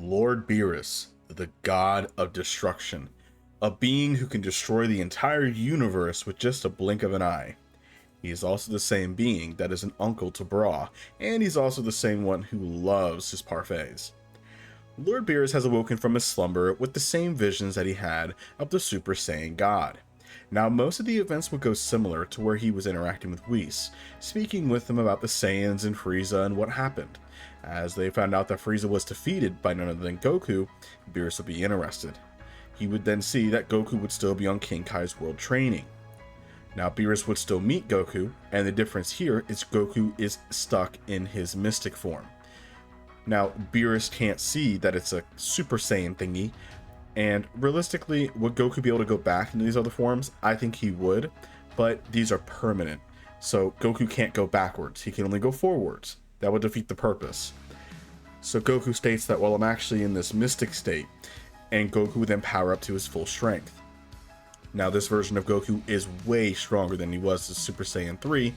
Lord Beerus, the god of destruction, a being who can destroy the entire universe with just a blink of an eye. He is also the same being that is an uncle to Bra, and he's also the same one who loves his parfaits. Lord Beerus has awoken from his slumber with the same visions that he had of the Super Saiyan God. Now, most of the events would go similar to where he was interacting with Whis, speaking with them about the Saiyans and Frieza and what happened. As they found out that Frieza was defeated by none other than Goku, Beerus would be interested. He would then see that Goku would still be on King Kai's world training. Now, Beerus would still meet Goku, and the difference here is Goku is stuck in his mystic form. Now, Beerus can't see that it's a Super Saiyan thingy, and realistically, would Goku be able to go back into these other forms? I think he would, but these are permanent, so Goku can't go backwards, he can only go forwards. That would defeat the purpose. So Goku states that, well, I'm actually in this mystic state, and Goku would then power up to his full strength. Now, this version of Goku is way stronger than he was as Super Saiyan 3.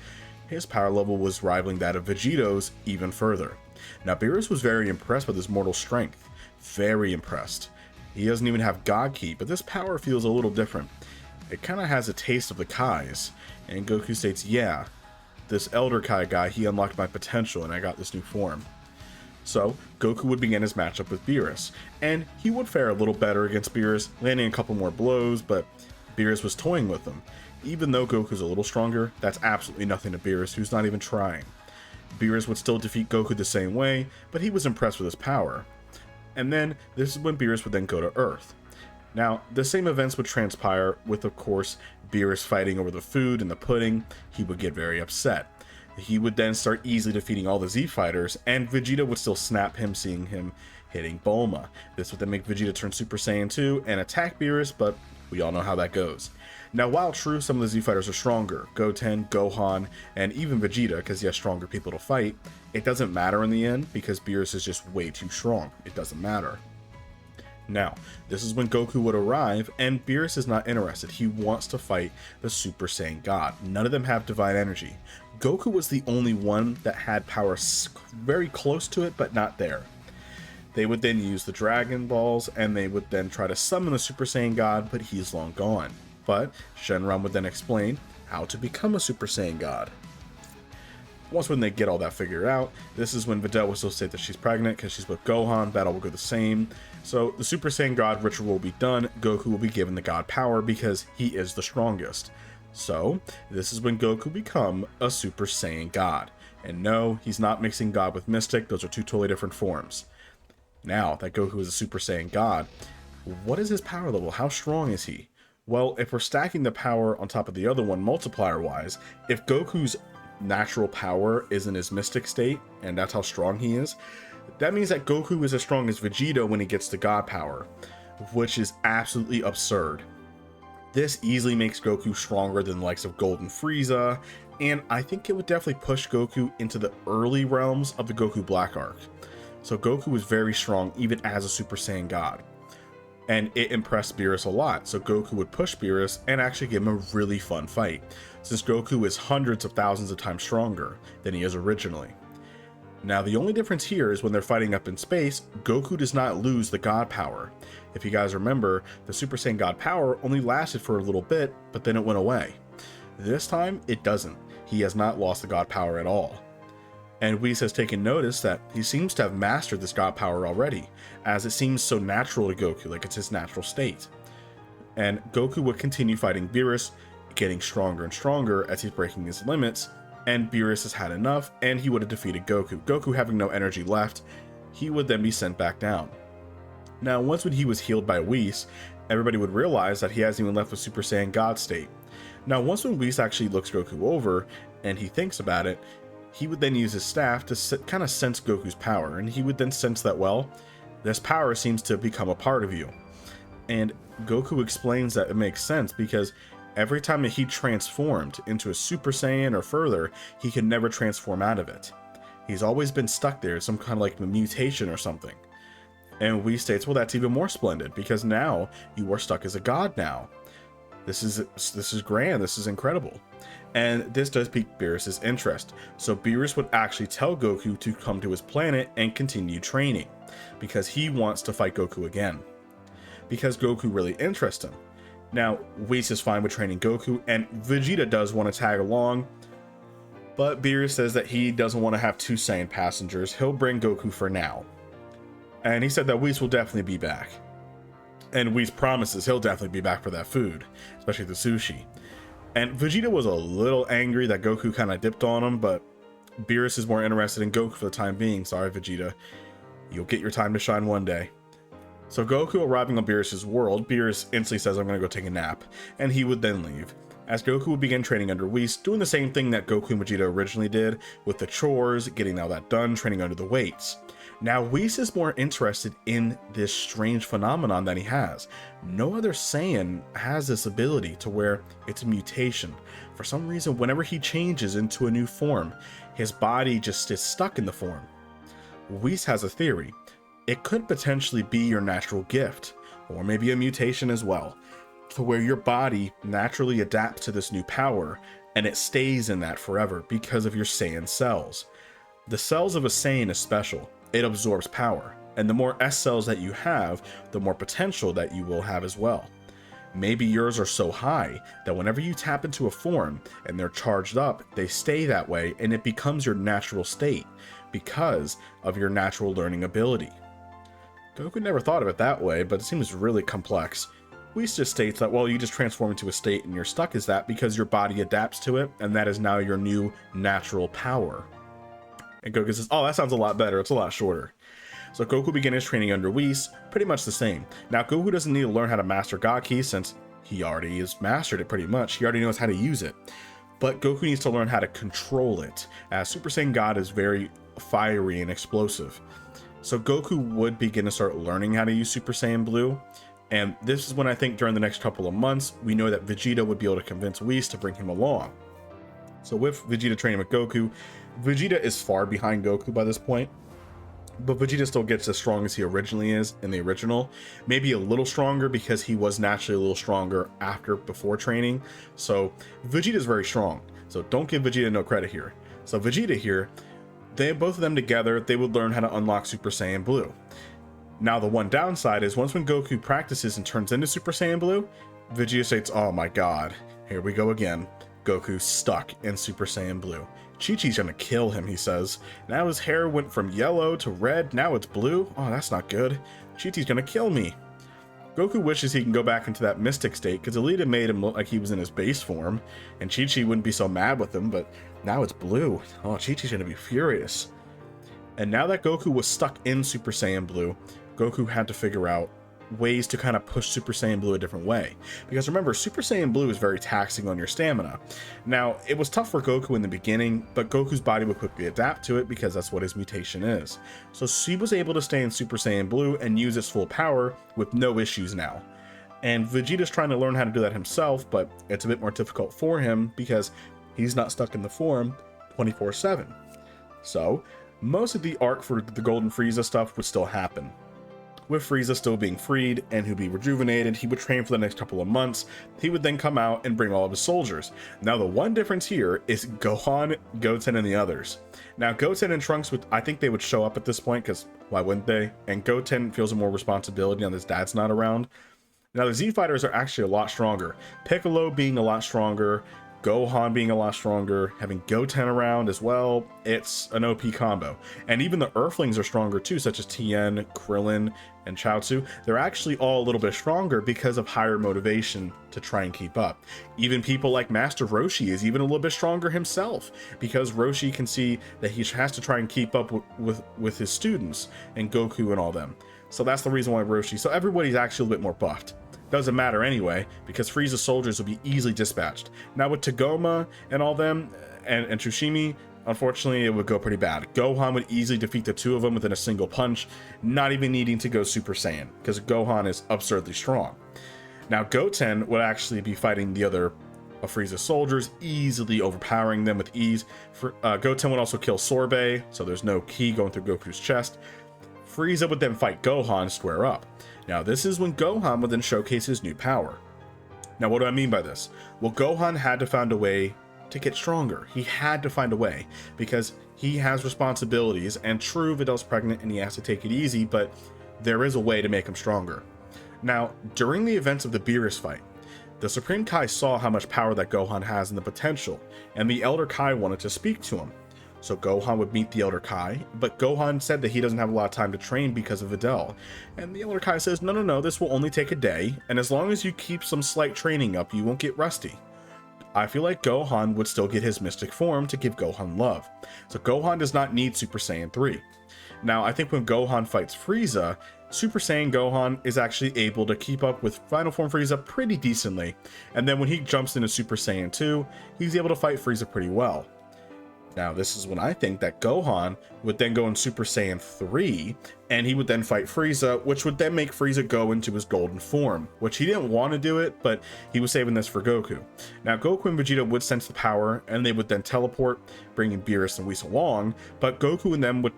His power level was rivaling that of Vegeto's even further. Now, Beerus was very impressed with his mortal strength. Very impressed. He doesn't even have God Ki, but this power feels a little different. It kind of has a taste of the Kai's, and Goku states, yeah, this Elder Kai guy, he unlocked my potential and I got this new form. So, Goku would begin his matchup with Beerus, and he would fare a little better against Beerus, landing a couple more blows, but Beerus was toying with him. Even though Goku's a little stronger, that's absolutely nothing to Beerus, who's not even trying. Beerus would still defeat Goku the same way, but he was impressed with his power. And then, this is when Beerus would then go to Earth. Now, the same events would transpire with, of course, Beerus fighting over the food and the pudding. He would get very upset. He would then start easily defeating all the Z fighters, and Vegeta would still snap him seeing him hitting Bulma. This would then make Vegeta turn Super Saiyan 2 and attack Beerus, but we all know how that goes. Now, while true, some of the Z fighters are stronger, Goten, Gohan, and even Vegeta, because he has stronger people to fight, it doesn't matter in the end, because Beerus is just way too strong. It doesn't matter. Now, this is when Goku would arrive, and Beerus is not interested. He wants to fight the Super Saiyan God. None of them have divine energy. Goku was the only one that had power very close to it, but not there. They would then use the Dragon Balls, and they would then try to summon the Super Saiyan God, but he's long gone. But Shenron would then explain how to become a Super Saiyan God. Once when they get all that figured out, this is when Videl will still say that she's pregnant because she's with Gohan. Battle will go the same. So the Super Saiyan God ritual will be done. Goku will be given the God power because he is the strongest. So this is when Goku become a Super Saiyan God. And no, he's not mixing God with Mystic. Those are two totally different forms. Now that Goku is a Super Saiyan God, what is his power level? How strong is he? Well, if we're stacking the power on top of the other one multiplier-wise, if Goku's natural power is in his mystic state, and that's how strong he is, that means that Goku is as strong as Vegeta when he gets the God power, which is absolutely absurd. This easily makes Goku stronger than the likes of Golden Frieza, and I think it would definitely push Goku into the early realms of the Goku Black arc. So Goku was very strong even as a Super Saiyan God. And it impressed Beerus a lot, so Goku would push Beerus and actually give him a really fun fight, since Goku is hundreds of thousands of times stronger than he is originally. Now, the only difference here is when they're fighting up in space, Goku does not lose the God power. If you guys remember, the Super Saiyan God power only lasted for a little bit, but then it went away. This time, it doesn't. He has not lost the God power at all. And Whis has taken notice that he seems to have mastered this God power already, as it seems so natural to Goku, like it's his natural state. And Goku would continue fighting Beerus, getting stronger and stronger as he's breaking his limits, and Beerus has had enough, and he would have defeated Goku. Goku having no energy left, he would then be sent back down. Now, once when he was healed by Whis, everybody would realize that he hasn't even left the Super Saiyan God state. Now, once when Whis actually looks Goku over, and he thinks about it, he would then use his staff to kind of sense Goku's power, and he would then sense that, well, this power seems to become a part of you. And Goku explains that it makes sense because every time that he transformed into a Super Saiyan or further, he could never transform out of it. He's always been stuck there, some kind of like a mutation or something. And Whis states, well, that's even more splendid because now you are stuck as a god now. This is grand, this is incredible. And this does pique Beerus' interest, so Beerus would actually tell Goku to come to his planet and continue training. because he wants to fight Goku again, because Goku really interests him. Now, Whis is fine with training Goku, and Vegeta does want to tag along, but Beerus says that he doesn't want to have two Saiyan passengers. He'll bring Goku for now. And he said that Whis will definitely be back. And Whis promises he'll definitely be back for that food, especially the sushi. And Vegeta was a little angry that Goku kind of dipped on him, but Beerus is more interested in Goku for the time being. Sorry, Vegeta. You'll get your time to shine one day. So Goku arriving on Beerus' world, Beerus instantly says, I'm going to go take a nap. And he would then leave, as Goku would begin training under Whis, doing the same thing that Goku and Vegeta originally did, with the chores, getting all that done, training under the weights. Now, Whis is more interested in this strange phenomenon that he has. No other Saiyan has this ability to where it's a mutation. For some reason, whenever he changes into a new form, his body just is stuck in the form. Whis has a theory. It could potentially be your natural gift, or maybe a mutation as well, to where your body naturally adapts to this new power, and it stays in that forever because of your Saiyan cells. The cells of a Saiyan is special. It absorbs power, and the more S cells that you have, the more potential that you will have as well. Maybe yours are so high that whenever you tap into a form and they're charged up, they stay that way, and it becomes your natural state because of your natural learning ability. Goku never thought of it that way, but it seems really complex. Whis just states that, well, you just transform into a state and you're stuck as that because your body adapts to it, and that is now your new natural power. And Goku says, oh, that sounds a lot better. It's a lot shorter. So Goku began his training under Whis, pretty much the same. Now, Goku doesn't need to learn how to master Gaki since he already has mastered it pretty much. He already knows how to use it. But Goku needs to learn how to control it, as Super Saiyan God is very fiery and explosive. So Goku would begin to start learning how to use Super Saiyan Blue. And this is when I think during the next couple of months, we know that Vegeta would be able to convince Whis to bring him along. So with Vegeta training with Goku, Vegeta is far behind Goku by this point, but Vegeta still gets as strong as he originally is in the original. Maybe a little stronger because he was naturally a little stronger before training. So Vegeta is very strong. So don't give Vegeta no credit here. So Vegeta here, both of them together, they would learn how to unlock Super Saiyan Blue. Now the one downside is once when Goku practices and turns into Super Saiyan Blue, Vegeta states, oh my god, here we go again. Goku's stuck in Super Saiyan Blue. Chi-Chi's gonna kill him, he says. Now his hair went from yellow to red, now it's blue. Oh, that's not good. Chi-Chi's gonna kill me. Goku wishes he can go back into that mystic state, because Alita made him look like he was in his base form, and Chi-Chi wouldn't be so mad with him, but now it's blue. Oh, Chi-Chi's gonna be furious. And now that Goku was stuck in Super Saiyan Blue, Goku had to figure out ways to kind of push Super Saiyan Blue a different way. Because remember, Super Saiyan Blue is very taxing on your stamina. Now, it was tough for Goku in the beginning, but Goku's body would quickly adapt to it because that's what his mutation is. So he was able to stay in Super Saiyan Blue and use its full power with no issues now. And Vegeta's trying to learn how to do that himself, but it's a bit more difficult for him because he's not stuck in the form 24/7. So, most of the arc for the Golden Frieza stuff would still happen. With Frieza still being freed and he'd be rejuvenated, he would train for the next couple of months. He would then come out and bring all of his soldiers. Now the one difference here is Gohan, Goten, and the others. Now Goten and Trunks I think they would show up at this point, because why wouldn't they? And Goten feels more responsibility now that his dad's not around. Now the Z Fighters are actually a lot stronger. Piccolo being a lot stronger, Gohan being a lot stronger, having Goten around as well, it's an OP combo. And even the Earthlings are stronger too, such as Tien, Krillin, and Chaozu. They're actually all a little bit stronger because of higher motivation to try and keep up. Even people like Master Roshi is even a little bit stronger himself, because Roshi can see that he has to try and keep up with his students and Goku and all them. So that's the reason why Roshi, so everybody's actually a little bit more buffed. Doesn't matter anyway, because Frieza's soldiers will be easily dispatched. Now with Tagoma and all them, and Tsushima, unfortunately it would go pretty bad. Gohan would easily defeat the two of them within a single punch, not even needing to go Super Saiyan, because Gohan is absurdly strong. Now Goten would actually be fighting the other of Frieza's soldiers, easily overpowering them with ease. Goten would also kill Sorbet, so there's no ki going through Goku's chest. Frieza would then fight Gohan square up. Now this is when Gohan would then showcase his new power. Now what do I mean by this? Well, Gohan had to find a way to get stronger. He had to find a way, because He has responsibilities, and true, Vidal's pregnant and he has to take it easy, but there is a way to make him stronger. Now, during the events of the Beerus fight, the Supreme Kai saw how much power that Gohan has and the potential, and the Elder Kai wanted to speak to him. So Gohan would meet the Elder Kai, but Gohan said that he doesn't have a lot of time to train because of Videl. And the Elder Kai says, no, this will only take a day, and as long as you keep some slight training up, you won't get rusty. I feel like Gohan would still get his mystic form to give Gohan love. So Gohan does not need Super Saiyan 3. Now, I think when Gohan fights Frieza, Super Saiyan Gohan is actually able to keep up with Final Form Frieza pretty decently. And then when he jumps into Super Saiyan 2, he's able to fight Frieza pretty well. Now, this is when I think that Gohan would then go in Super Saiyan 3, and he would then fight Frieza, which would then make Frieza go into his golden form, which he didn't want to do it, but he was saving this for Goku. Now, Goku and Vegeta would sense the power, and they would then teleport, bringing Beerus and Whis along, but Goku and them would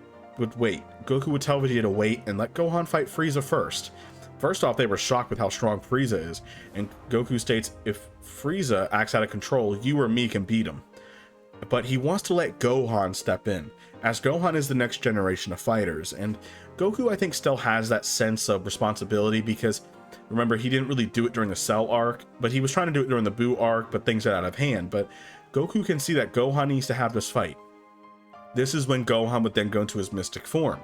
wait. Goku would tell Vegeta to wait and let Gohan fight Frieza first. First off, they were shocked with how strong Frieza is, and Goku states, if Frieza acts out of control, you or me can beat him. But he wants to let Gohan step in, as Gohan is the next generation of fighters, and Goku I think still has that sense of responsibility because, remember, he didn't really do it during the Cell arc, but he was trying to do it during the Buu arc, but things got out of hand. But Goku can see that Gohan needs to have this fight. This is when Gohan would then go into his mystic form.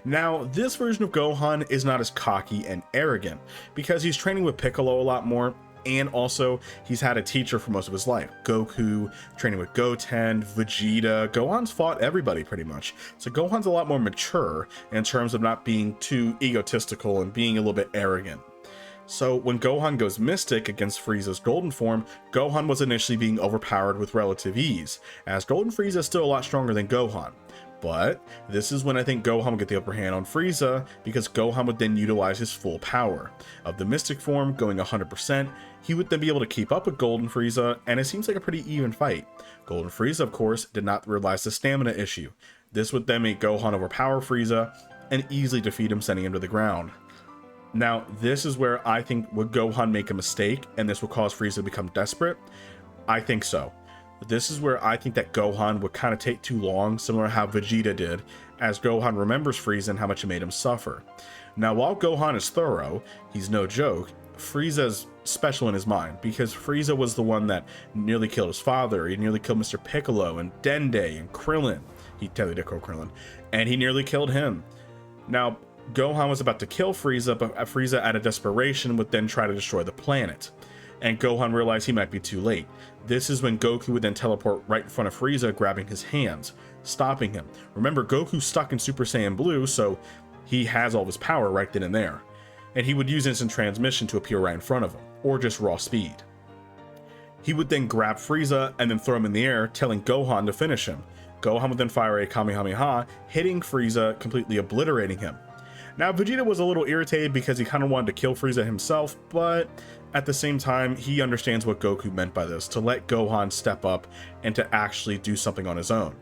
Now, this version of Gohan is not as cocky and arrogant, because he's training with Piccolo a lot more, and also he's had a teacher for most of his life. Goku, training with Goten, Vegeta. Gohan's fought everybody pretty much. So Gohan's a lot more mature in terms of not being too egotistical and being a little bit arrogant. So when Gohan goes Mystic against Frieza's Golden form, Gohan was initially being overpowered with relative ease, as Golden Frieza is still a lot stronger than Gohan. But this is when I think Gohan would get the upper hand on Frieza, because Gohan would then utilize his full power. Of the Mystic form going 100%, he would then be able to keep up with Golden Frieza, and it seems like a pretty even fight. Golden Frieza, of course, did not realize the stamina issue. This would then make Gohan overpower Frieza and easily defeat him, sending him to the ground. Now, this is where I think would Gohan make a mistake, and this will cause Frieza to become desperate? I think so. This is where I think that Gohan would kind of take too long, similar to how Vegeta did, as Gohan remembers Frieza and how much it made him suffer. Now, while Gohan is thorough, he's no joke, Frieza's special in his mind, because Frieza was the one that nearly killed his father, he nearly killed Mr. Piccolo and Dende and Krillin. He totally did kill Krillin, and he nearly killed him. Now, Gohan was about to kill Frieza, but Frieza, out of desperation, would then try to destroy the planet. And Gohan realized he might be too late. This is when Goku would then teleport right in front of Frieza, grabbing his hands, stopping him. Remember, Goku's stuck in Super Saiyan Blue, so he has all of his power right then and there. And he would use instant transmission to appear right in front of him, or just raw speed. He would then grab Frieza and then throw him in the air, telling Gohan to finish him. Gohan would then fire a Kamehameha, hitting Frieza, completely obliterating him. Now, Vegeta was a little irritated because he kind of wanted to kill Frieza himself, but at the same time, he understands what Goku meant by this, to let Gohan step up and to actually do something on his own.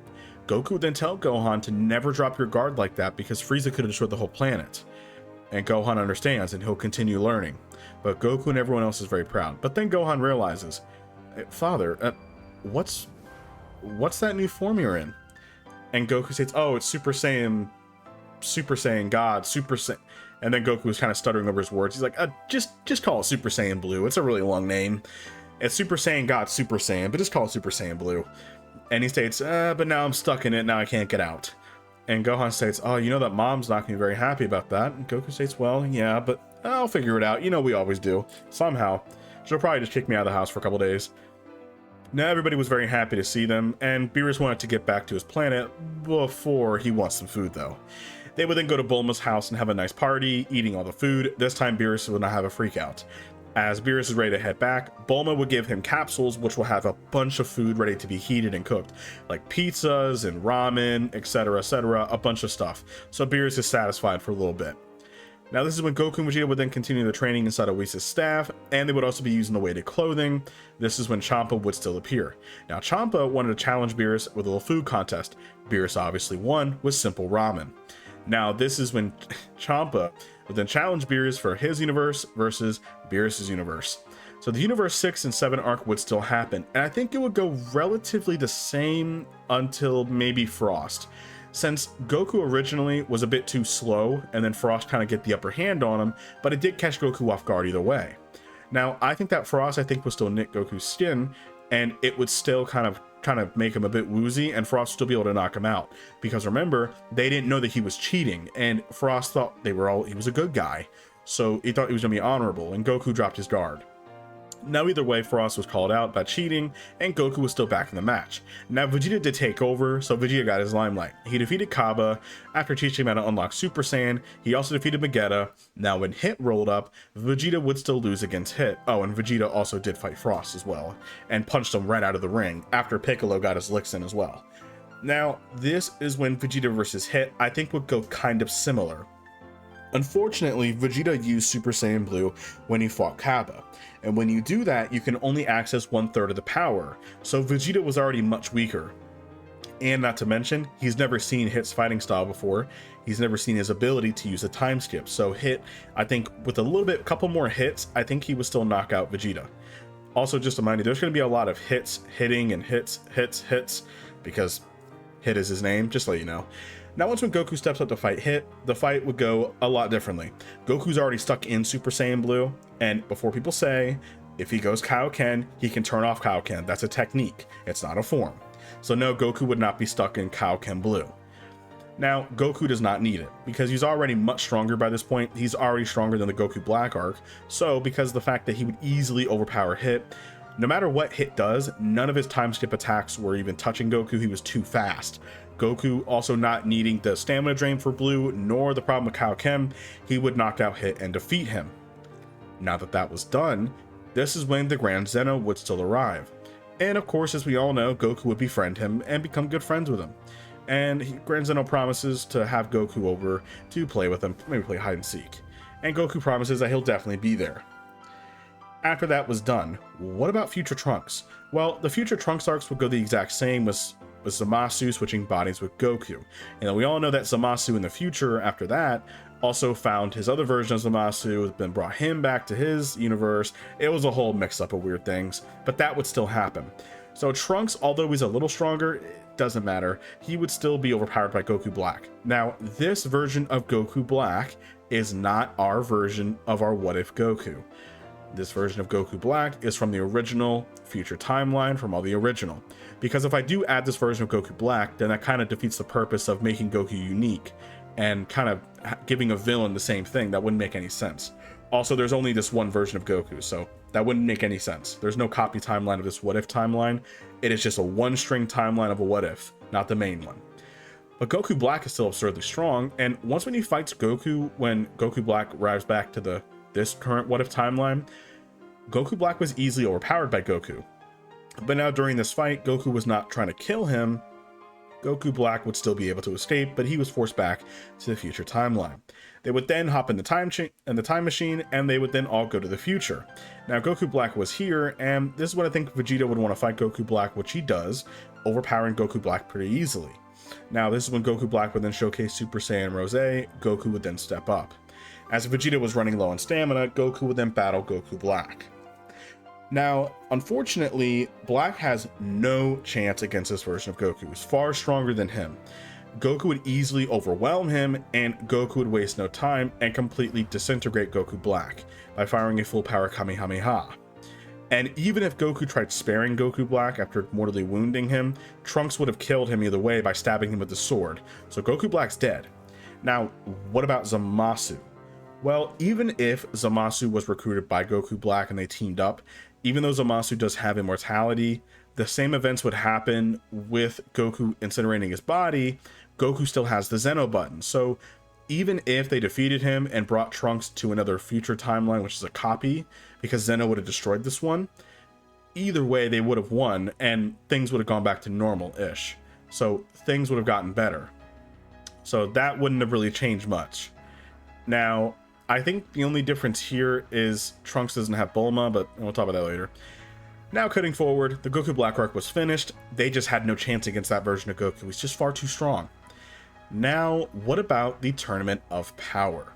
Goku would then tell Gohan to never drop your guard like that because Frieza could have destroyed the whole planet. And Gohan understands, and he'll continue learning. But Goku and everyone else is very proud. But then Gohan realizes, Father, what's that new form you're in? And Goku says, oh, it's Super Saiyan God, Super Saiyan. And then Goku was kind of stuttering over his words. He's like, just call it Super Saiyan Blue. It's a really long name. It's Super Saiyan God, Super Saiyan, but just call it Super Saiyan Blue. And he states, but now I'm stuck in it, now I can't get out. And Gohan states, oh, you know that Mom's not going to be very happy about that. And Goku states, well, yeah, but I'll figure it out. You know we always do. Somehow. She'll probably just kick me out of the house for a couple days. Now everybody was very happy to see them, and Beerus wanted to get back to his planet before he wants some food, though. They would then go to Bulma's house and have a nice party, eating all the food. This time Beerus would not have a freak out. As Beerus is ready to head back, Bulma would give him capsules which will have a bunch of food ready to be heated and cooked, like pizzas and ramen, etc., a bunch of stuff. So Beerus is satisfied for a little bit. Now this is when Goku and Vegeta would then continue their training inside of Whis' staff, and they would also be using the weighted clothing. This is when Champa would still appear. Now Champa wanted to challenge Beerus with a little food contest. Beerus obviously won with simple ramen. Now this is when Champa would then challenge Beerus for his universe versus Beerus' universe. So the Universe 6 and 7 arc would still happen, and I think it would go relatively the same until maybe Frost. Since Goku originally was a bit too slow, and then Frost kind of get the upper hand on him, but it did catch Goku off guard either way. Now, I think that Frost, would still nick Goku's skin, and it would still kind of make him a bit woozy, and Frost would still be able to knock him out. Because remember, they didn't know that he was cheating, and Frost thought he was a good guy. So he thought he was going to be honorable, and Goku dropped his guard. Now either way, Frost was called out by cheating, and Goku was still back in the match. Now Vegeta did take over, so Vegeta got his limelight. He defeated Kaba. After teaching him how to unlock Super Saiyan, he also defeated Vegeta. Now when Hit rolled up, Vegeta would still lose against Hit. Oh, and Vegeta also did fight Frost as well, and punched him right out of the ring, after Piccolo got his licks in as well. Now, this is when Vegeta versus Hit, I think, would go kind of similar. Unfortunately, Vegeta used Super Saiyan Blue when he fought Kaba, and when you do that, you can only access 1/3 of the power, so Vegeta was already much weaker. And not to mention, he's never seen Hit's fighting style before, he's never seen his ability to use a time skip, so Hit, I think with a couple more hits, I think he would still knock out Vegeta. Also, just to mind you, there's going to be a lot of hitting and hits, because Hit is his name, just to let you know. Now once when Goku steps up to fight Hit, the fight would go a lot differently. Goku's already stuck in Super Saiyan Blue, and before people say, if he goes Kaioken, he can turn off Kaioken. That's a technique, it's not a form. So no, Goku would not be stuck in Kaioken Blue. Now, Goku does not need it, because he's already much stronger by this point. He's already stronger than the Goku Black arc, so because of the fact that he would easily overpower Hit, no matter what Hit does, none of his time skip attacks were even touching Goku, he was too fast. Goku also not needing the stamina drain for Blue, nor the problem with Kaioken, he would knock out Hit and defeat him. Now that that was done, this is when the Grand Zeno would still arrive. And of course, as we all know, Goku would befriend him and become good friends with him. And Grand Zeno promises to have Goku over to play with him, maybe play hide and seek. And Goku promises that he'll definitely be there. After that was done, what about Future Trunks? Well, the Future Trunks arcs would go the exact same with Zamasu switching bodies with Goku. And we all know that Zamasu in the future, after that, also found his other version of Zamasu, then brought him back to his universe. It was a whole mix-up of weird things, but that would still happen. So Trunks, although he's a little stronger, it doesn't matter. He would still be overpowered by Goku Black. Now, this version of Goku Black is not our version of our What If Goku. This version of Goku Black is from the original future timeline, from all the original. Because if I do add this version of Goku Black, then that kind of defeats the purpose of making Goku unique and kind of giving a villain the same thing. That wouldn't make any sense. Also, there's only this one version of Goku, so that wouldn't make any sense. There's no copy timeline of this What If timeline. It is just a one-string timeline of a What If, not the main one. But Goku Black is still absurdly strong, and once when he fights Goku, when Goku Black arrives back to this current What If timeline, Goku Black was easily overpowered by Goku. But now during this fight, Goku was not trying to kill him. Goku Black would still be able to escape, but he was forced back to the future timeline. They would then hop in the time machine, and they would then all go to the future. Now Goku Black was here, and this is what I think Vegeta would want to fight Goku Black, which he does, overpowering Goku Black pretty easily. Now this is when Goku Black would then showcase Super Saiyan Rose. Goku would then step up. As Vegeta was running low on stamina, Goku would then battle Goku Black. Now, unfortunately, Black has no chance against this version of Goku. He's far stronger than him. Goku would easily overwhelm him, and Goku would waste no time and completely disintegrate Goku Black by firing a full power Kamehameha. And even if Goku tried sparing Goku Black after mortally wounding him, Trunks would have killed him either way by stabbing him with the sword. So Goku Black's dead. Now, what about Zamasu? Well, even if Zamasu was recruited by Goku Black and they teamed up, even though Zamasu does have immortality, the same events would happen with Goku incinerating his body. Goku still has the Zeno button. So even if they defeated him and brought Trunks to another future timeline, which is a copy, because Zeno would have destroyed this one, either way they would have won and things would have gone back to normal-ish. So things would have gotten better. So that wouldn't have really changed much. Now, I think the only difference here is Trunks doesn't have Bulma, but we'll talk about that later. Now, cutting forward, the Goku Black arc was finished. They just had no chance against that version of Goku. He's just far too strong. Now, what about the Tournament of Power?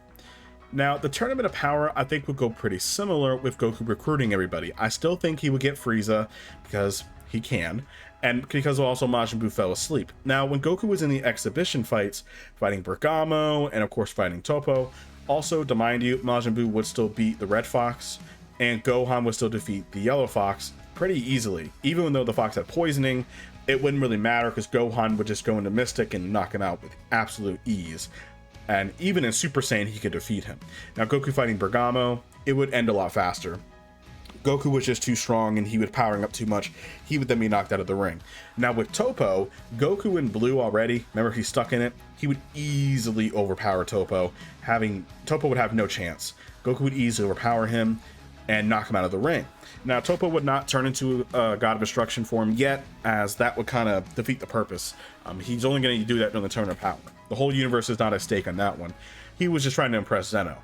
Now, the Tournament of Power, I think, would go pretty similar with Goku recruiting everybody. I still think he would get Frieza because he can, and because also Majin Buu fell asleep. Now, when Goku was in the exhibition fights, fighting Bergamo, and of course fighting Toppo, also, to mind you, Majin Buu would still beat the Red Fox, and Gohan would still defeat the Yellow Fox pretty easily. Even though the Fox had poisoning, it wouldn't really matter because Gohan would just go into Mystic and knock him out with absolute ease. And even in Super Saiyan, he could defeat him. Now, Goku fighting Bergamo, it would end a lot faster. Goku was just too strong and he was powering up too much. He would then be knocked out of the ring. Now with Toppo, Goku in blue already, remember he's stuck in it, he would easily overpower Toppo. Toppo would have no chance. Goku would easily overpower him and knock him out of the ring. Now Toppo would not turn into a God of Destruction form yet, as that would kind of defeat the purpose. He's only going to do that during the Tournament of Power. The whole universe is not at stake on that one. He was just trying to impress Zeno.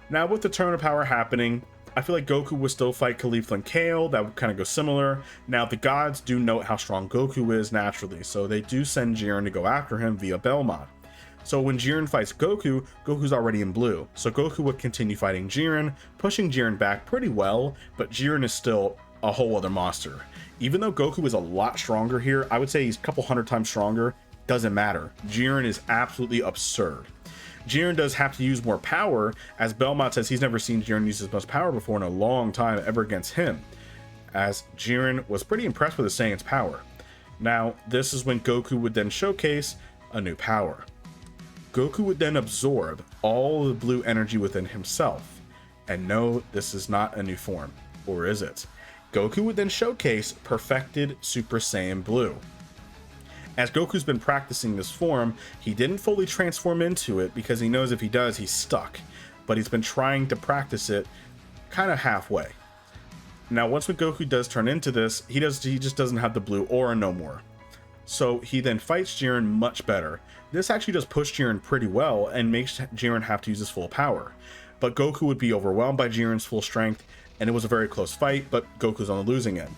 Now with the Tournament of Power happening, I feel like Goku would still fight Caulifla and Kale. That would kind of go similar. Now the gods do note how strong Goku is naturally, so they do send Jiren to go after him via Belmont. So when Jiren fights Goku, Goku's already in blue. So Goku would continue fighting Jiren, pushing Jiren back pretty well, but Jiren is still a whole other monster. Even though Goku is a lot stronger here, I would say he's a couple hundred times stronger, doesn't matter. Jiren is absolutely absurd. Jiren does have to use more power, as Belmont says he's never seen Jiren use as much power before in a long time ever against him, as Jiren was pretty impressed with the Saiyan's power. Now, this is when Goku would then showcase a new power. Goku would then absorb all the blue energy within himself, and no, this is not a new form, or is it? Goku would then showcase Perfected Super Saiyan Blue. As Goku's been practicing this form, he didn't fully transform into it because he knows if he does, he's stuck. But he's been trying to practice it kind of halfway. Now, once when Goku does turn into this, he just doesn't have the blue aura no more. So he then fights Jiren much better. This actually does push Jiren pretty well and makes Jiren have to use his full power. But Goku would be overwhelmed by Jiren's full strength, and it was a very close fight, but Goku's on the losing end.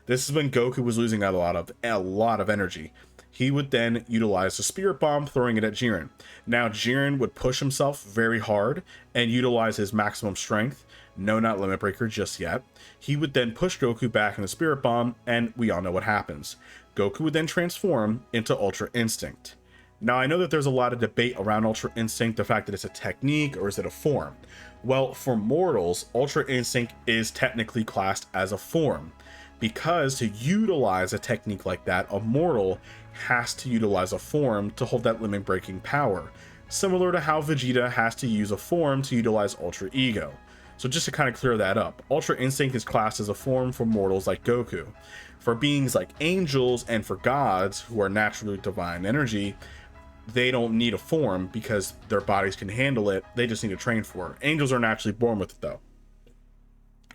This is when Goku was losing a lot of energy. He would then utilize the Spirit Bomb, throwing it at Jiren. Now Jiren would push himself very hard and utilize his maximum strength. No, not Limit Breaker just yet. He would then push Goku back in the Spirit Bomb, and we all know what happens. Goku would then transform into Ultra Instinct. Now I know that there's a lot of debate around Ultra Instinct, the fact that it's a technique or is it a form. Well, for mortals, Ultra Instinct is technically classed as a form, because to utilize a technique like that, a mortal has to utilize a form to hold that limit breaking power, similar to how Vegeta has to use a form to utilize Ultra Ego. So just to kind of clear that up, Ultra Instinct is classed as a form for mortals like Goku. For beings like angels and for gods who are naturally divine energy, they don't need a form because their bodies can handle it, they just need to train for it. Angels are naturally born with it though.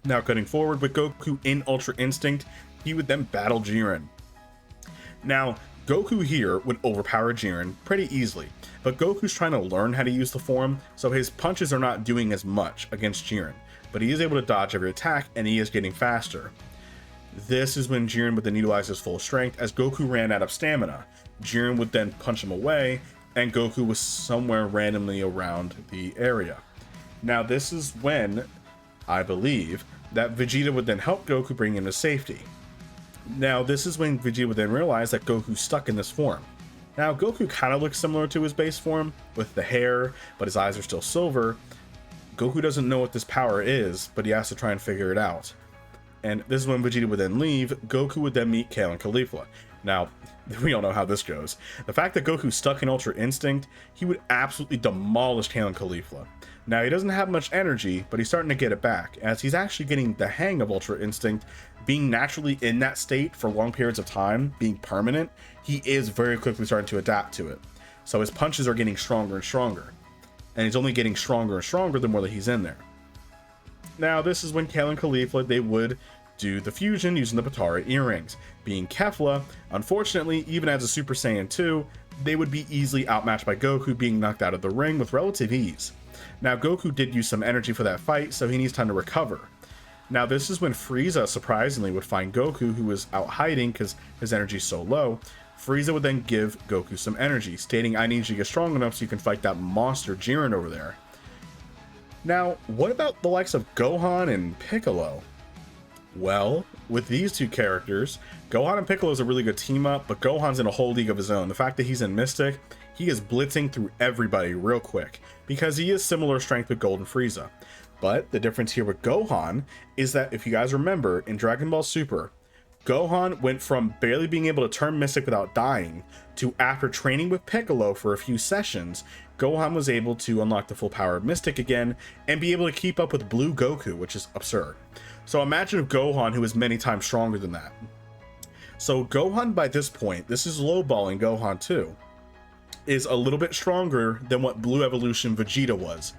Now cutting forward with Goku in Ultra Instinct, he would then battle Jiren. Now, Goku here would overpower Jiren pretty easily, but Goku's trying to learn how to use the form, so his punches are not doing as much against Jiren, but he is able to dodge every attack and he is getting faster. This is when Jiren would then utilize his full strength, as Goku ran out of stamina. Jiren would then punch him away, and Goku was somewhere randomly around the area. Now this is when, I believe, that Vegeta would then help Goku bring him to safety. Now this is when Vegeta would then realize that Goku's stuck in this form. Now Goku kind of looks similar to his base form, with the hair, but his eyes are still silver. Goku doesn't know what this power is, but he has to try and figure it out. And this is when Vegeta would then leave. Goku would then meet Kale and Caulifla. Now, we all know how this goes. The fact that Goku's stuck in Ultra Instinct, he would absolutely demolish Kale and Caulifla. Now, he doesn't have much energy, but he's starting to get it back, as he's actually getting the hang of Ultra Instinct. Being naturally in that state for long periods of time, being permanent, he is very quickly starting to adapt to it. So his punches are getting stronger and stronger. And he's only getting stronger and stronger the more that he's in there. Now, this is when Kale and Caulifla, they would do the fusion using the Potara earrings. Being Kefla, unfortunately, even as a Super Saiyan 2, they would be easily outmatched by Goku, being knocked out of the ring with relative ease. Now, Goku did use some energy for that fight, so he needs time to recover. Now, this is when Frieza, surprisingly, would find Goku, who was out hiding because his energy is so low. Frieza would then give Goku some energy, stating, "I need you to get strong enough so you can fight that monster Jiren over there." Now, what about the likes of Gohan and Piccolo? Well, with these two characters, Gohan and Piccolo is a really good team up, but Gohan's in a whole league of his own. The fact that he's in Mystic, he is blitzing through everybody real quick because he is similar strength with Golden Frieza. But the difference here with Gohan is that if you guys remember in Dragon Ball Super, Gohan went from barely being able to turn Mystic without dying to, after training with Piccolo for a few sessions, Gohan was able to unlock the full power of Mystic again and be able to keep up with Blue Goku, which is absurd. So imagine Gohan, who is many times stronger than that. So Gohan by this point, this is lowballing Gohan too, is a little bit stronger than what Blue Evolution Vegeta was.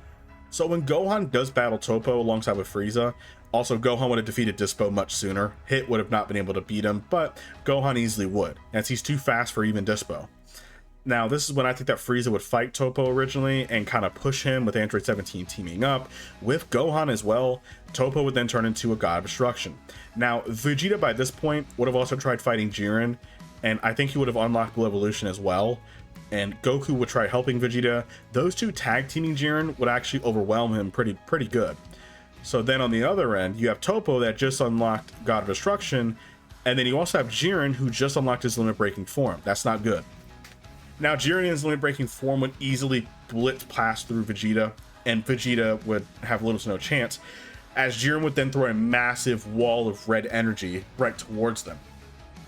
So when Gohan does battle Toppo alongside with Frieza, also Gohan would have defeated Dispo much sooner. Hit would have not been able to beat him, but Gohan easily would, as he's too fast for even Dispo. Now, this is when I think that Frieza would fight Toppo originally and kind of push him with Android 17 teaming up with Gohan as well. Toppo would then turn into a god of destruction. Now, Vegeta by this point would have also tried fighting Jiren, and I think he would have unlocked Blue Evolution as well. And Goku would try helping Vegeta. Those two tag teaming Jiren would actually overwhelm him pretty good. So then on the other end, you have Toppo that just unlocked God of Destruction, and then you also have Jiren who just unlocked his limit breaking form. That's not good. Now Jiren in his limit breaking form would easily blitz past through Vegeta, and Vegeta would have little to no chance, as Jiren would then throw a massive wall of red energy right towards them.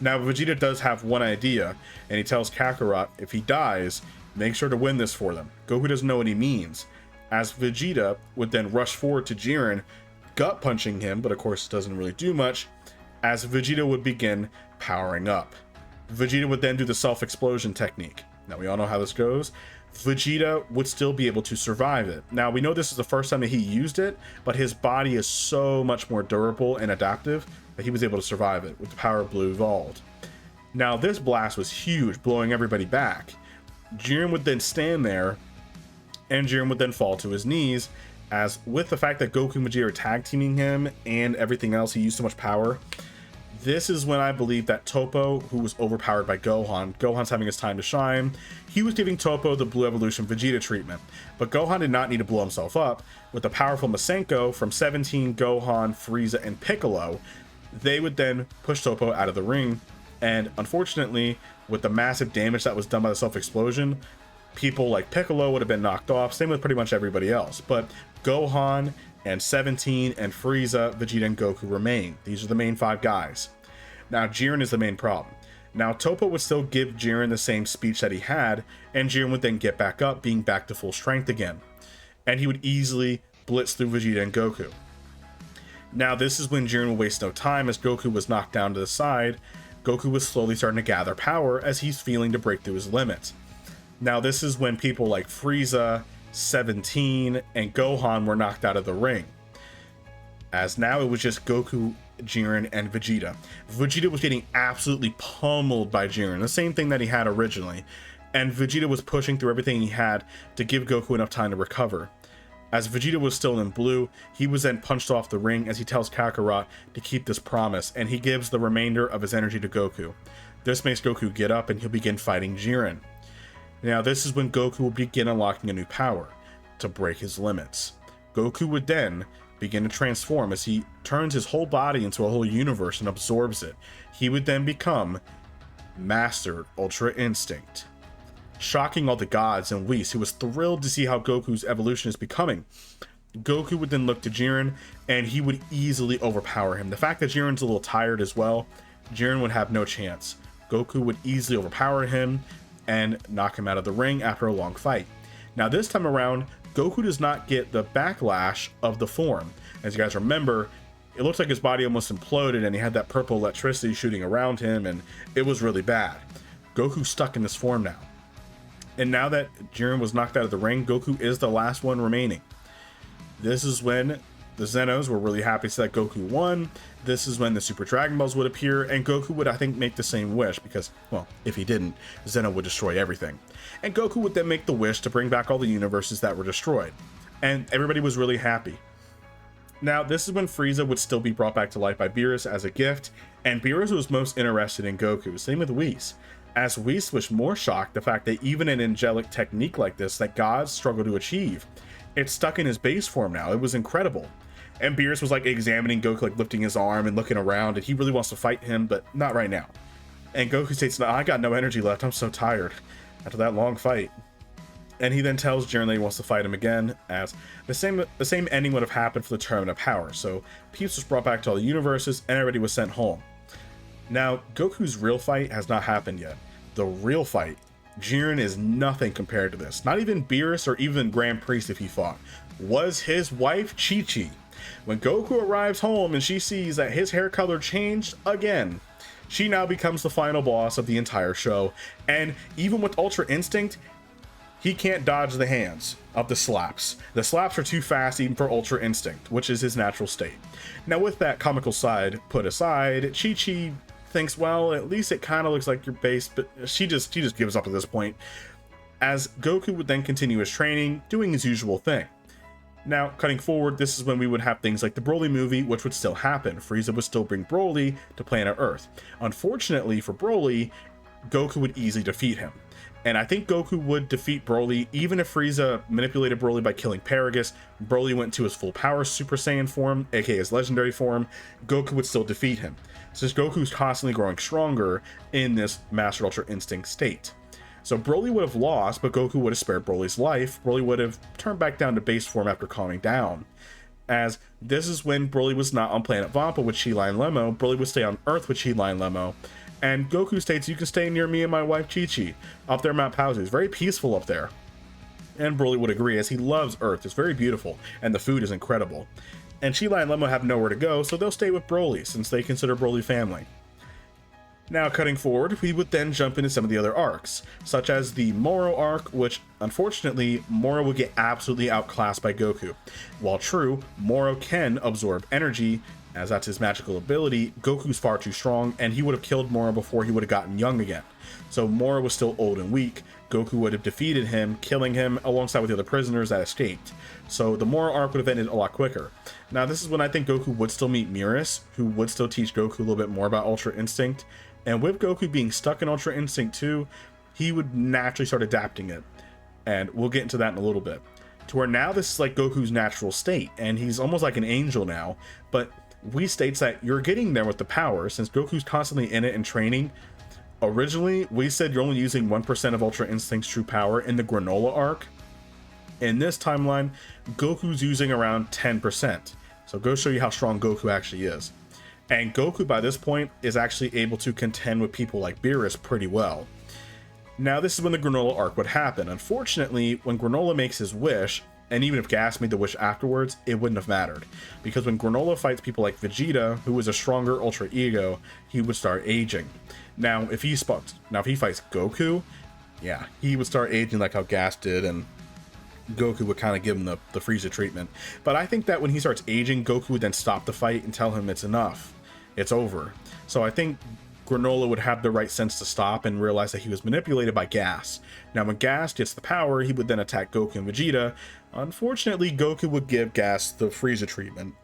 Now Vegeta does have one idea, and he tells Kakarot if he dies, make sure to win this for them. Goku doesn't know what he means, as Vegeta would then rush forward to Jiren, gut punching him, but of course it doesn't really do much, as Vegeta would begin powering up. Vegeta would then do the self-explosion technique. Now we all know how this goes. Vegeta would still be able to survive it. Now we know this is the first time that he used it, but his body is so much more durable and adaptive that he was able to survive it with the power of Blue evolved. Now this blast was huge, blowing everybody back. Jiren would then stand there, and Jiren would then fall to his knees, as with the fact that Goku and Vegeta are tag teaming him and everything else, he used so much power. This is when I believe that Toppo, who was overpowered by Gohan's having his time to shine, he was giving Toppo the Blue Evolution Vegeta treatment. But Gohan did not need to blow himself up. With the powerful Masenko from 17, Gohan, Frieza, and Piccolo, they would then push Toppo out of the ring. And unfortunately, with the massive damage that was done by the self-explosion, people like Piccolo would have been knocked off, same with pretty much everybody else. But Gohan and 17 and Frieza, Vegeta, and Goku remain. These are the main 5 guys. Now Jiren is the main problem. Now Toppo would still give Jiren the same speech that he had, and Jiren would then get back up, being back to full strength again. And he would easily blitz through Vegeta and Goku. Now this is when Jiren would waste no time, as Goku was knocked down to the side. Goku was slowly starting to gather power as he's feeling to break through his limits. Now this is when people like Frieza, 17, and Gohan were knocked out of the ring, as now it was just Goku, Jiren, and Vegeta. Vegeta was getting absolutely pummeled by Jiren, the same thing that he had originally, and Vegeta was pushing through everything he had to give Goku enough time to recover. As Vegeta was still in blue, he was then punched off the ring as he tells Kakarot to keep this promise, and he gives the remainder of his energy to Goku. This makes Goku get up and he'll begin fighting Jiren. Now this is when Goku will begin unlocking a new power to break his limits. Goku would then begin to transform as he turns his whole body into a whole universe and absorbs it. He would then become Master Ultra Instinct, shocking all the gods and Whis, who was thrilled to see how Goku's evolution is becoming. Goku would then look to Jiren, and he would easily overpower him. The fact that Jiren's a little tired as well, Jiren would have no chance. Goku would easily overpower him and knock him out of the ring after a long fight. Now this time around, Goku does not get the backlash of the form. As you guys remember, it looks like his body almost imploded and he had that purple electricity shooting around him, and it was really bad. Goku's stuck in this form now. And now that Jiren was knocked out of the ring, Goku is the last one remaining. This is when the Zenos were really happy to see that Goku won. This is when the Super Dragon Balls would appear, and Goku would, I think, make the same wish, because, well, if he didn't, Zeno would destroy everything. And Goku would then make the wish to bring back all the universes that were destroyed. And everybody was really happy. Now, this is when Frieza would still be brought back to life by Beerus as a gift, and Beerus was most interested in Goku, same with Whis, as Whis was more shocked the fact that even an angelic technique like this that gods struggle to achieve, it's stuck in his base form now. It was incredible. And Beerus was like examining Goku, like lifting his arm and looking around, and he really wants to fight him, but not right now. And Goku states, "No, I got no energy left. I'm so tired after that long fight." And he then tells Jiren that he wants to fight him again, as the same ending would have happened for the Tournament of Power. So peace was brought back to all the universes, and everybody was sent home. Now, Goku's real fight has not happened yet. The real fight, Jiren is nothing compared to this. Not even Beerus or even Grand Priest, if he fought, was his wife Chi-Chi. When Goku arrives home and she sees that his hair color changed again, she now becomes the final boss of the entire show. And even with Ultra Instinct, he can't dodge the hands of the slaps. The slaps are too fast even for Ultra Instinct, which is his natural state. Now, with that comical side put aside, Chi-Chi thinks, well, at least it kind of looks like your base, but she just gives up at this point, as Goku would then continue his training, doing his usual thing. Now, cutting forward, this is when we would have things like the Broly movie, which would still happen. Frieza would still bring Broly to planet Earth. Unfortunately for Broly, Goku would easily defeat him. And I think Goku would defeat Broly, even if Frieza manipulated Broly by killing Paragus. Broly went to his full power Super Saiyan form, aka his legendary form, Goku would still defeat him, since Goku's constantly growing stronger in this Master Ultra Instinct state. So Broly would have lost, but Goku would have spared Broly's life. Broly would have turned back down to base form after calming down, as this is when Broly was not on planet Vampa with Chi-Lai and Lemo. Broly would stay on Earth with Chi-Lai and Lemo. And Goku states, "You can stay near me and my wife Chi-Chi up there Mount Paozu. It's very peaceful up there." And Broly would agree, as he loves Earth. It's very beautiful, and the food is incredible. And Chi-Lai and Lemo have nowhere to go, so they'll stay with Broly, since they consider Broly family. Now, cutting forward, we would then jump into some of the other arcs, such as the Moro arc, which, unfortunately, Moro would get absolutely outclassed by Goku. While true, Moro can absorb energy, as that's his magical ability, Goku's far too strong, and he would have killed Moro before he would have gotten young again. So Moro was still old and weak. Goku would have defeated him, killing him alongside with the other prisoners that escaped. So the Moro arc would have ended a lot quicker. Now, this is when I think Goku would still meet Beerus, who would still teach Goku a little bit more about Ultra Instinct. And with Goku being stuck in Ultra Instinct 2, he would naturally start adapting it. And we'll get into that in a little bit. To where now this is like Goku's natural state, and he's almost like an angel now. But Whis states that you're getting there with the power, since Goku's constantly in it and training. Originally, Whis said you're only using 1% of Ultra Instinct's true power in the Granola arc. In this timeline, Goku's using around 10%. So go show you how strong Goku actually is. And Goku by this point is actually able to contend with people like Beerus pretty well. Now, this is when the Granola arc would happen. Unfortunately, when Granola makes his wish, and even if Gas made the wish afterwards, it wouldn't have mattered. Because when Granola fights people like Vegeta, who is a stronger Ultra Ego, he would start aging. Now, if he fights Goku, yeah, he would start aging like how Gas did, and Goku would kind of give him the Frieza treatment. But I think that when he starts aging, Goku would then stop the fight and tell him it's enough. It's over. So I think Granola would have the right sense to stop and realize that he was manipulated by Gas. Now, when Gas gets the power, he would then attack Goku and Vegeta. Unfortunately, Goku would give Gas the Frieza treatment.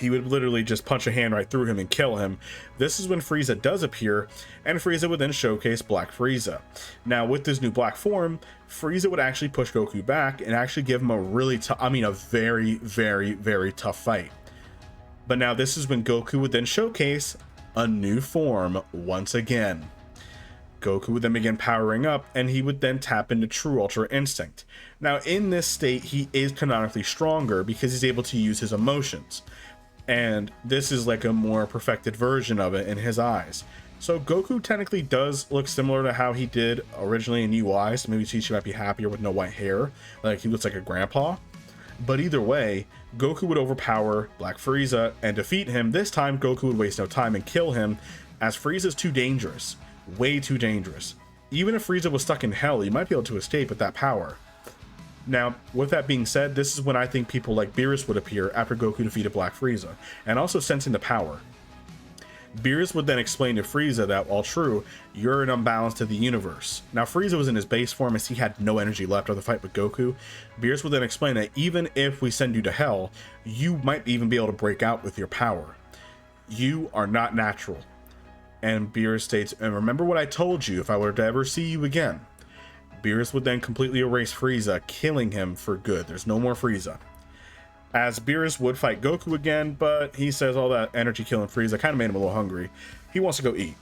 He would literally just punch a hand right through him and kill him. This is when Frieza does appear, and Frieza would then showcase Black Frieza. Now, with this new black form, Frieza would actually push Goku back and actually give him a really tough, a very, very, very tough fight. But now this is when Goku would then showcase a new form once again. Goku would then begin powering up, and he would then tap into True Ultra Instinct. Now, in this state, he is canonically stronger because he's able to use his emotions. And this is like a more perfected version of it in his eyes. So Goku technically does look similar to how he did originally in UI, so maybe Chi-Chi might be happier with no white hair, like he looks like a grandpa. But either way, Goku would overpower Black Frieza and defeat him. This time, Goku would waste no time and kill him, as Frieza's too dangerous. Way too dangerous. Even if Frieza was stuck in hell, he might be able to escape with that power. Now, with that being said, this is when I think people like Beerus would appear after Goku defeated Black Frieza, and also sensing the power. Beerus would then explain to Frieza that, while true, you're an imbalance to the universe. Now, Frieza was in his base form as he had no energy left after the fight with Goku. Beerus would then explain that even if we send you to hell, you might even be able to break out with your power. You are not natural. And Beerus states, and remember what I told you if I were to ever see you again. Beerus would then completely erase Frieza, killing him for good. There's no more Frieza. As Beerus would fight Goku again, but he says all that energy killing Frieza kind of made him a little hungry. He wants to go eat.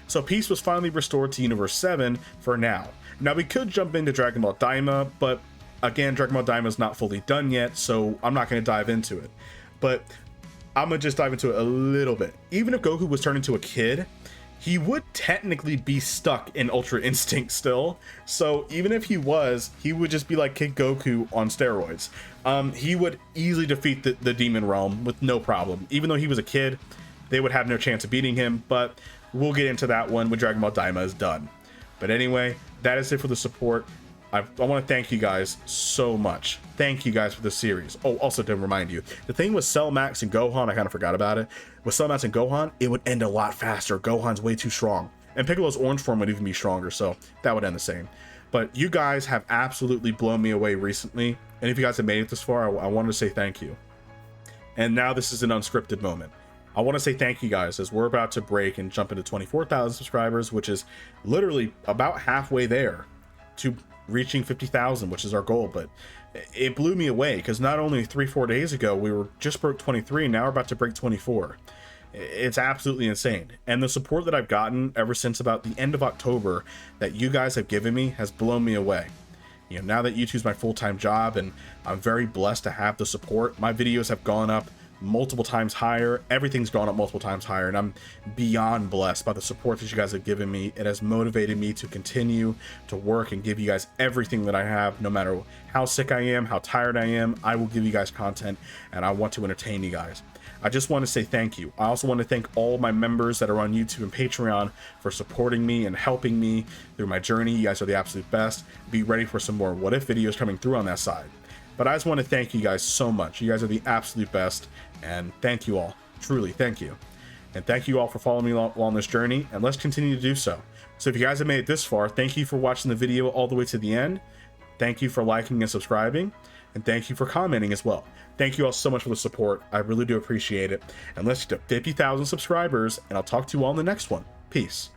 So peace was finally restored to Universe 7 for now. Now we could jump into Dragon Ball Daima, but again, Dragon Ball Daima is not fully done yet, so I'm not going to dive into it. But I'm going to just dive into it a little bit. Even if Goku was turned into a kid, he would technically be stuck in Ultra Instinct still. So even if he would just be like Kid Goku on steroids. He would easily defeat the Demon Realm with no problem. Even though he was a kid, they would have no chance of beating him, but we'll get into that one when Dragon Ball Daima is done. But anyway, that is it for the support. I want to thank you guys so much. Thank you guys for the series. Oh, also to remind you, the thing with Cell, Max, and Gohan, I kind of forgot about it. With Cell, Max, and Gohan, it would end a lot faster. Gohan's way too strong. And Piccolo's orange form would even be stronger, so that would end the same. But you guys have absolutely blown me away recently. And if you guys have made it this far, I wanted to say thank you. And now this is an unscripted moment. I want to say thank you guys as we're about to break and jump into 24,000 subscribers, which is literally about halfway there to reaching 50,000, which is our goal. But it blew me away because not only 3-4 days ago we were just broke 23, now we're about to break 24. It's absolutely insane. And the support that I've gotten ever since about the end of October that you guys have given me has blown me away. You know, now that YouTube's my full-time job and I'm very blessed to have the support, my videos have gone up multiple times higher. Everything's gone up multiple times higher, and I'm beyond blessed by the support that you guys have given me. It has motivated me to continue to work and give you guys everything that I have. No matter how sick I am, how tired I am, I will give you guys content, and I want to entertain you guys. I just want to say thank you. I also want to thank all my members that are on YouTube and Patreon for supporting me and helping me through my journey. You guys are the absolute best. Be ready for some more what if videos coming through on that side. But I just want to thank you guys so much. You guys are the absolute best. And thank you all. Truly, thank you. And thank you all for following me along this journey. And let's continue to do so. So if you guys have made it this far, thank you for watching the video all the way to the end. Thank you for liking and subscribing. And thank you for commenting as well. Thank you all so much for the support. I really do appreciate it. And let's get to 50,000 subscribers. And I'll talk to you all in the next one. Peace.